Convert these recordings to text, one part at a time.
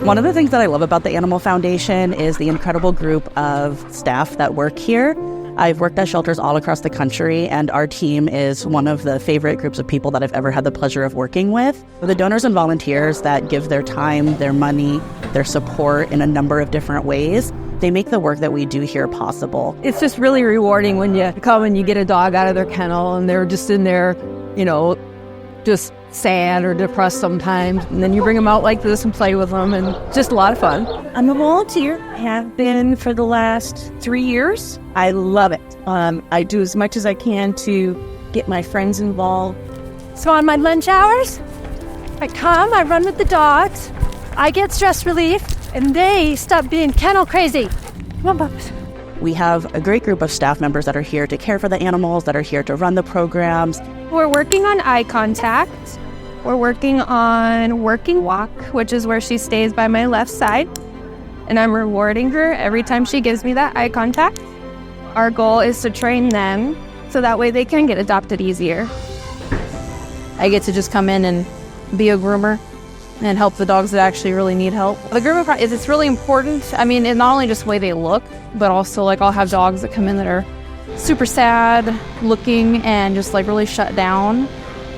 One of the things that I love about the Animal Foundation is the incredible group of staff that work here. I've worked at shelters all across the country, and our team is one of the favorite groups of people that I've ever had the pleasure of working with. The donors and volunteers that give their time, their money, their support in a number of different ways, they make the work that we do here possible. It's just really rewarding when you come and you get a dog out of their kennel and they're just in there, just sad or depressed sometimes. And then you bring them out like this and play with them, and just a lot of fun. I'm a volunteer, have been for the last 3 years. I love it. I do as much as I can to get my friends involved. So on my lunch hours, I come, I run with the dogs, I get stress relief, and they stop being kennel crazy. Come on, Bubs. We have a great group of staff members that are here to care for the animals, that are here to run the programs. We're working on eye contact. We're working on working walk, which is where she stays by my left side. And I'm rewarding her every time she gives me that eye contact. Our goal is to train them so that way they can get adopted easier. I get to just come in and be a groomer and help the dogs that actually really need help. The grooming process, it's really important. I mean, it's not only just the way they look, but also I'll have dogs that come in that are super sad looking and just really shut down.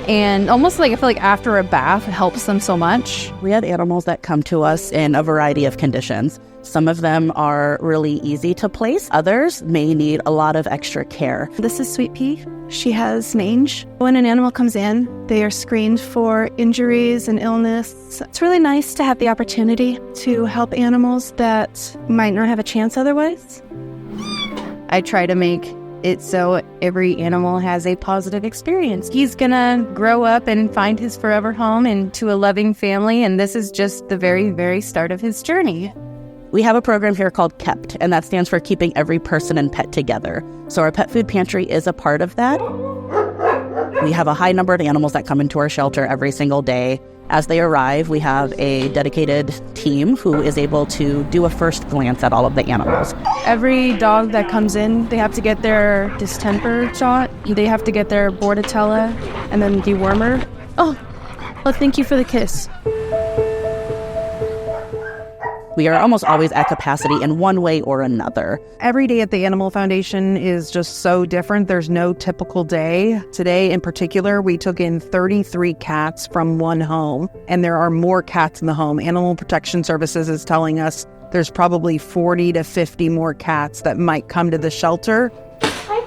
And almost I feel like after a bath, it helps them so much. We have animals that come to us in a variety of conditions. Some of them are really easy to place. Others may need a lot of extra care. This is Sweet Pea. She has mange. When an animal comes in, they are screened for injuries and illness. It's really nice to have the opportunity to help animals that might not have a chance otherwise. I try to make it so every animal has a positive experience. He's gonna grow up and find his forever home into a loving family, and this is just the very, very start of his journey. We have a program here called KEPT, and that stands for Keeping Every Person and Pet Together. So our pet food pantry is a part of that. We have a high number of animals that come into our shelter every single day. As they arrive, we have a dedicated team who is able to do a first glance at all of the animals. Every dog that comes in, they have to get their distemper shot. They have to get their Bordetella and then dewormer. Oh, thank you for the kiss. We are almost always at capacity in one way or another. Every day at the Animal Foundation is just so different. There's no typical day. Today in particular, we took in 33 cats from one home, and there are more cats in the home. Animal Protection Services is telling us there's probably 40 to 50 more cats that might come to the shelter.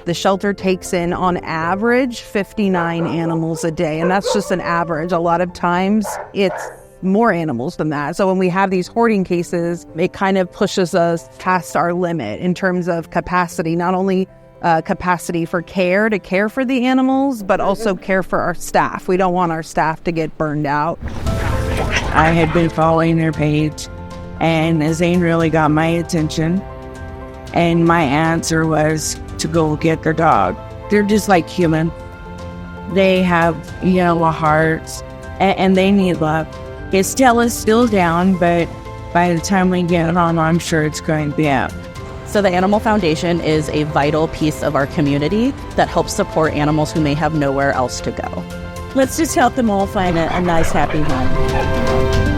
The shelter takes in, on average, 59 animals a day, and that's just an average. A lot of times, it's more animals than that. So when we have these hoarding cases, it kind of pushes us past our limit in terms of capacity, not only capacity for care to care for the animals, but also care for our staff. We don't want our staff to get burned out. I had been following their page, and Zane really got my attention. And my answer was to go get their dog. They're just like human. They have yellow hearts, and they need love. Stella's still down, but by the time we get it on, I'm sure it's going to be up. So the Animal Foundation is a vital piece of our community that helps support animals who may have nowhere else to go. Let's just help them all find a nice, happy home.